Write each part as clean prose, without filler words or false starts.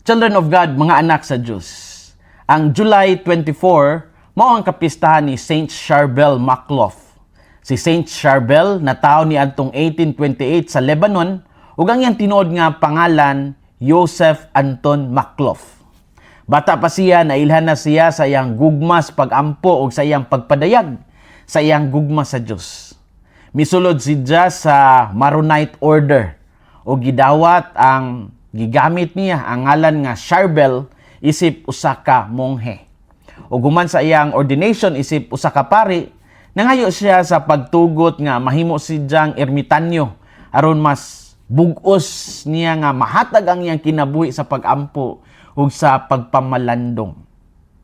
Children of God, mga anak sa Diyos. Ang July 24, mao ang kapistahan ni Saint Charbel Makhlouf. Si Saint Charbel natawo ni adtong 1828 sa Lebanon ug ang iyang tinuod nga pangalan Joseph Anton Makhlouf. Bata pa siya, nailhan na siya sa iyang gugma sa pag-ampo o sa iyang pagpadayag sa iyang gugma sa Diyos. Misulod siya sa Maronite Order o gidawat ang gigamit niya ang ngalan nga Charbel isip usa ka monghe. O guman sa iyang ordination isip usa ka pari, nangayo siya sa pagtugot nga mahimo siyang ermitanyo aron mas bug-os niya nga mahatag ang iyang kinabuhi sa pag-ampo ug sa pagpamalandong.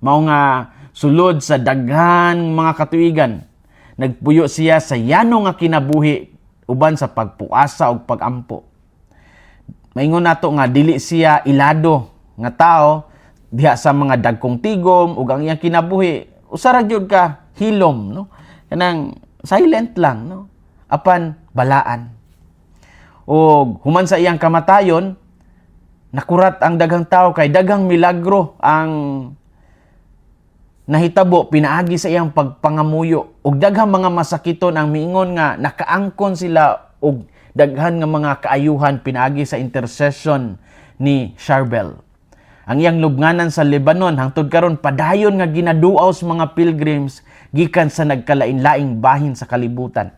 Mao nga sulod sa daghan mga katuigan, nagpuyo siya sa yano nga kinabuhi uban sa pagpuasa ug pag-ampo. Maingon nato nga dili siya ilado nga tao diha sa mga dagkong tigom ug ang iyang kinabuhi usa ra gyud ka hilom, no? Kanang silent lang, no? Apan balaan. O human sa iyang kamatayon, nakurat ang daghang tao kay daghang milagro ang nahitabo pinaagi sa iyang pagpangamuyo ug daghang mga masakiton ang miingon nga nakaangkon sila og daghan nga mga kaayuhan pinaagi sa intercession ni Charbel. Ang iyang lubnganan sa Lebanon hangtod karon padayon nga ginaduaw sa mga pilgrims gikan sa nagkalain-laing bahin sa kalibutan.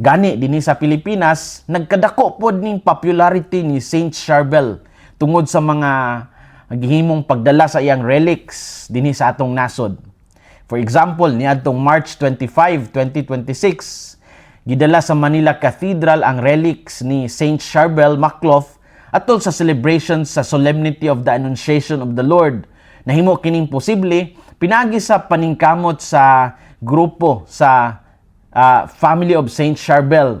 Gani dinhi sa Pilipinas nagkadako pod ning popularity ni Saint Charbel tungod sa mga gihimong pagdala sa iyang relics dinhi sa atong nasod. For example, niadtong March 25, 2026, gidala sa Manila Cathedral ang relics ni Saint Charbel Makhlouf atol sa celebration sa Solemnity of the Annunciation of the Lord. Nahimo kining posible pinagi sa paningkamot sa grupo sa Family of Saint Charbel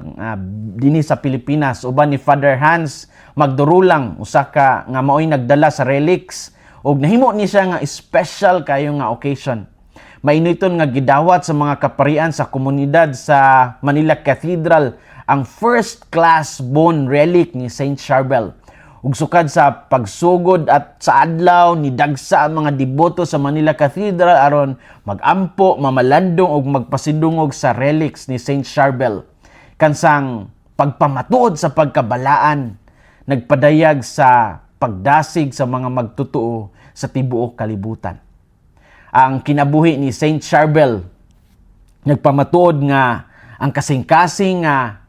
dinhi sa Pilipinas uban ni Father Hans Magdurulang, usa ka nga maoy nagdala sa relics ug nahimo ni siya nga special kayo nga occasion. Mainiton nga gidawat sa mga kaparian sa komunidad sa Manila Cathedral ang first class bone relic ni Saint Charbel. Ug sukad sa pagsugod at sa adlaw ni dagsa ang mga deboto sa Manila Cathedral aron magampo, mamalandong ug magpasidungog sa relics ni Saint Charbel. Kansang pagpamatuod sa pagkabalaan, nagpadayag sa pagdasig sa mga magtutuo sa tibuok kalibutan. Ang kinabuhi ni Saint Charbel nagpamatuod nga ang kasing-kasing nga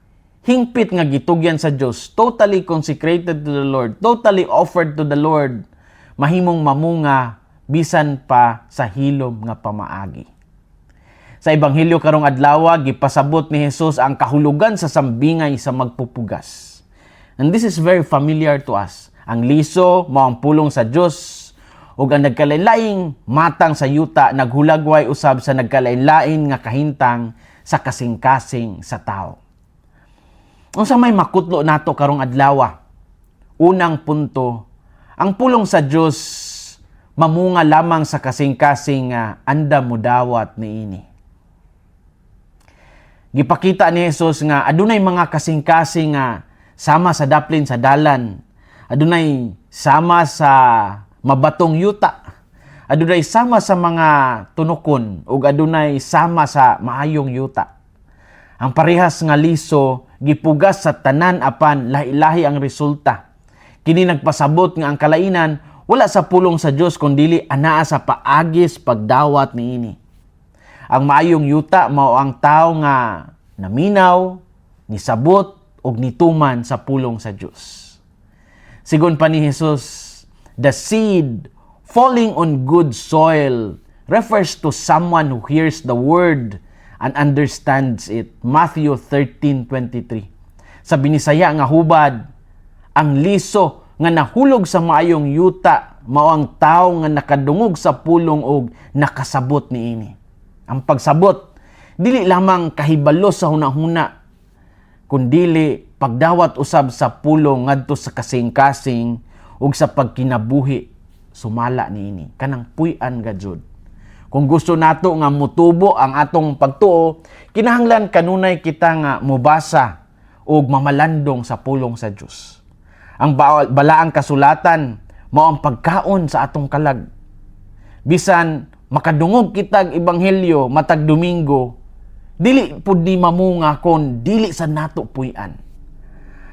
hingpit nga gitugyan sa Dios, totally consecrated to the Lord, totally offered to the Lord, mahimong mamunga bisan pa sa hilom nga pamaagi. Sa ebanghelyo karong adlaw gipasabot ni Jesus ang kahulugan sa sambingay sa magpupugas. And this is very familiar to us. Ang liso mao ang pulong sa Dios ug ang nagkalain-laing matang sa yuta naghulagway usab sa nagkalain-lain nga kahintang sa kasing-kasing sa tao. Unsa may makutlo nato karong adlaw? Unang punto, ang pulong sa Dios mamunga lamang sa kasing-kasing nga anda mudawat niini. Gipakita ni Jesus nga adunay mga kasing-kasing nga sama sa daplin sa dalan, adunay sama sa mabatong yuta, adunay sama sa mga tunokon ug adunay sama sa maayong yuta. Ang parehas nga liso gipugas sa tanan apan lahi-lahi ang resulta. Kini nagpasabot nga ang kalainan wala sa pulong sa Dios kundi anaa sa paagis pagdawat niini. Ang maayong yuta mao ang tawo nga naminaw, nisabot ug nituman sa pulong sa Dios. Sigon pa ni Jesus, the seed falling on good soil refers to someone who hears the word and understands it. Matthew 13:23. Sa binisaya nga hubad, ang liso nga nahulog sa maayong yuta mao ang tawo nga nakadungog sa pulong ug nakasabot niini. Ang pagsabot dili lamang kahibalo sa hunahuna kundili pagdawat usab sa pulong ngadto sa kasing-kasing ug sa pagkinabuhi sumala niini kanang puy-an gajud. Kung gusto nato nga mutubo ang atong pagtuo, kinahanglan kanunay kita nga mubasa ug mamalandong sa pulong sa Dios. Ang balaang kasulatan mao ang pagkaon sa atong kalag. Bisan makadungog kitag ebanghelyo matag Domingo, dili pud ni mamunga kon dili sa nato puy-an.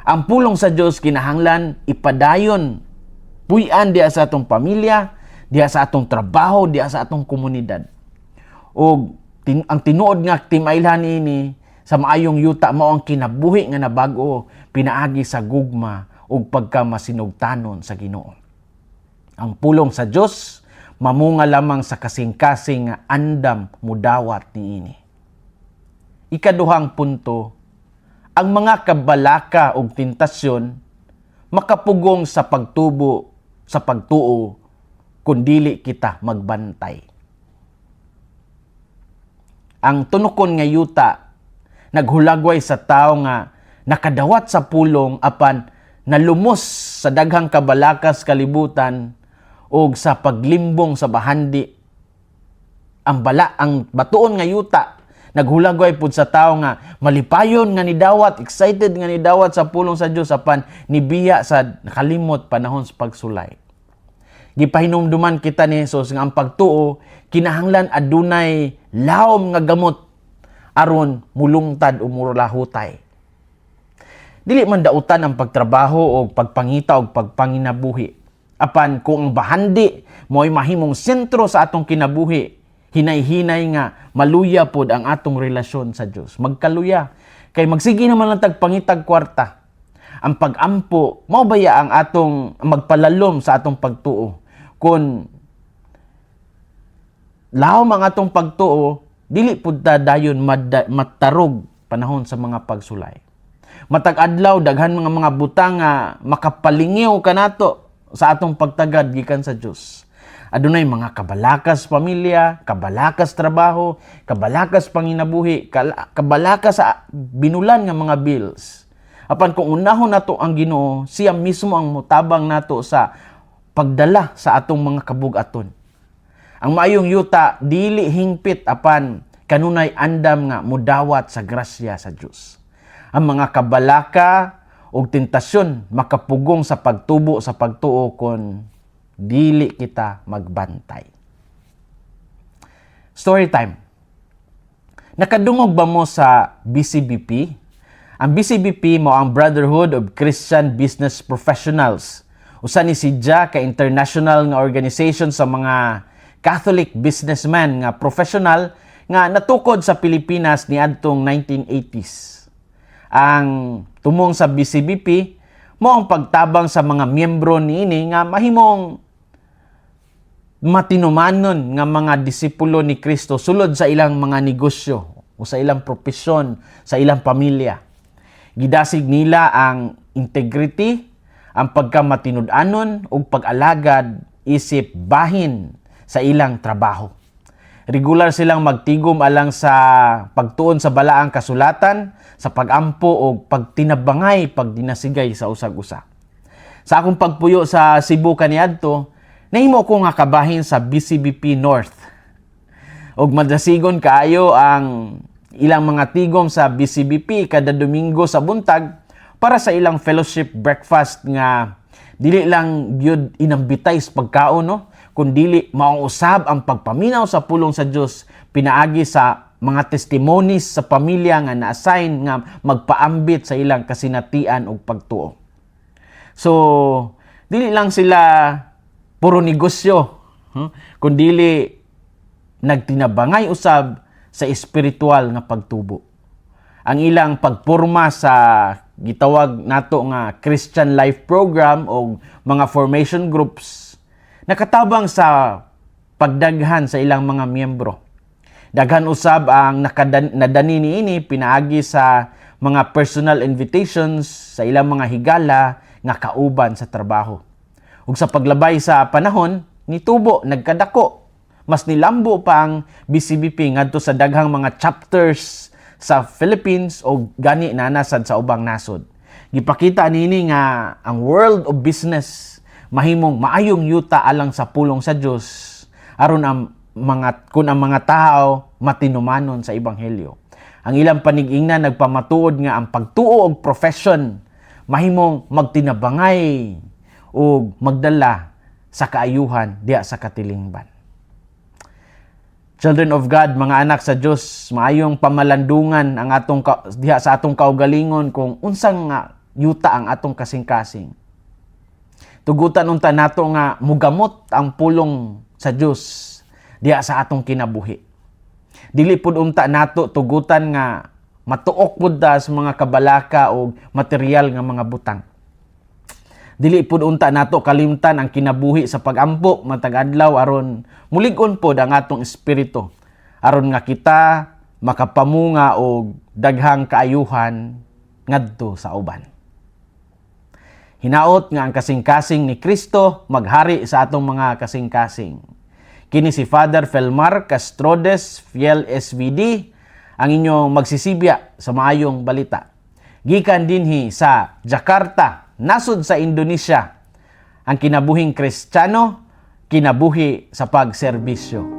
Ang pulong sa Dios kinahanglan ipadayon puy-an diha sa atong pamilya, diha sa atong trabaho, diha sa atong komunidad. O ang tinuod nga timailhan ini sa maayong yuta mao ang kinabuhi nga nabag-o pinaagi sa gugma ug pagkamasinugtanon sa Ginoo. Ang pulong sa Dios mamunga lamang sa kasing-kasing nga andam mudawat niini. Ikaduhang punto, ang mga kabalaka ug tentasyon makapugong sa pagtubo sa pagtuo kung dili kita magbantay. Ang tunokon nga yuta naghulagway sa tao nga nakadawat sa pulong apan nalumos sa daghang kabalakas kalibutan o sa paglimbong sa bahandi. Ang batuon nga yuta naghulagway pud sa tao nga malipayon nga nidawat, excited nga nidawat sa pulong sa Dios apan nibiya sa nakalimot panahon sa pagsulay. Gipahinumduman kita ni Jesus nga ang pagtuo kinahanglan adunay lawom nga gamot aron mulungtad o muralahutay. Dili man dautan ang pagtrabaho o pagpangita o pagpanginabuhi. Apan kung ang bahandi mo'y mahimong sentro sa atong kinabuhi, hinay-hinay nga maluya pod ang atong relasyon sa Dios. Magkaluya kay magsigi naman lang tagpangitag kwarta. Ang pag-ampo mao baya ang atong magpalalom sa atong pagtuo. Kung lawom ang atong pagtuo, dili pud ta dayon matarog panahon sa mga pagsulay. Matag adlaw daghan mga butang nga makapalingiw kanato sa atong pagtagad gikan sa Dios. Adunay mga kabalakas pamilya, kabalakas trabaho, kabalakas panginabuhi, kabalakas sa binulan nga mga bills. Apan kung unahon nato ang Ginoo, siya mismo ang mutabang nato sa pagdala sa atong mga kabug-aton. Ang maayong yuta dili hingpit apan kanunay andam nga mudawat sa grasya sa Dios. Ang mga kabalaka ug tentasyon makapugong sa pagtubo sa pagtuo kon dili kita magbantay. Story time. Nakadungog ba mo sa BCBP? Ang BCBP mo ang Brotherhood of Christian Business Professionals. Usa ni sidya ka international nga organization sa mga Catholic businessmen nga professional nga natukod sa Pilipinas niadtong 1980s. Ang tumong sa BCBP mo ang pagtabang sa mga miyembro niini nga mahimong matinumanon nga mga disipulo ni Kristo sulod sa ilang mga negosyo o sa ilang propesyon, sa ilang pamilya. Gidasig nila ang integrity, ang pagkamatinud-anon ug pag-alagad isip bahin sa ilang trabaho. Regular silang magtigom alang sa pagtuon sa balaang kasulatan, sa pagampo o pagtinabangay, pagdinasigay sa usag-usa. Sa akong pagpuyo sa Cebu kaniadto, nahimo ko nga kabahin sa BCBP North. Og madasigon kaayo ang ilang mga tigom sa BCBP kada Domingo sa buntag para sa ilang fellowship breakfast nga dili lang gyud inambitay sa pagkaon no, kundili mauusab ang pagpaminaw sa pulong sa Dios pinaagi sa mga testimonies sa pamilya nga na-assign nga magpaambit sa ilang kasinatian ug pagtuo. So, dili lang sila puro negosyo, kundili nagtinabangay usab sa espiritual nga pagtubo. Ang ilang pagporma sa gitawag nato nga Christian Life Program o mga formation groups nakatabang sa pagdaghan sa ilang mga miyembro. Daghan usab ang nadani niini pinaagi sa mga personal invitations sa ilang mga higala nga kauban sa trabaho. Ug sa paglabay sa panahon, nitubo, nagkadako. Mas nilambo pa ang BCBP ngadto sa daghang mga chapters sa Philippines o gani nanasad sa ubang nasod. Gipakita nini nga ang world of business mahimong maayong yuta alang sa pulong sa Dios aron ang ang mga tao matinumanon sa ebanghelyo. Ang ilang panig-ingnan nagpamatuod nga ang pagtuo og profession mahimong magtinabangay o magdala sa kaayuhan diha sa katilingban. Children of God, mga anak sa Dios, maayong pamalandungan ang diha sa atong kaugalingon kung unsang nga yuta ang atong kasing-kasing. Tugutan unta nato nga mugamot ang pulong sa Dios diha sa atong kinabuhi. Dili pud unta nato tugutan nga matuok pud ta sa mga kabalaka o material nga mga butang. Dili pud unta nato kalimtan ang kinabuhi sa pagampo matag adlaw aron mulig-on pod ang atong espiritu aron nga kita makapamunga og daghang kaayuhan ngadto sa uban. Hinaot nga ang kasing-kasing ni Kristo maghari sa atong mga kasing-kasing. Kini si Father Felmar Castrodes, Fiel SVD, ang inyong magsisibya sa maayong balita. Gikan dinhi sa Jakarta, nasud sa Indonesia, ang kinabuhing Kristiyano, kinabuhi sa pagserbisyo.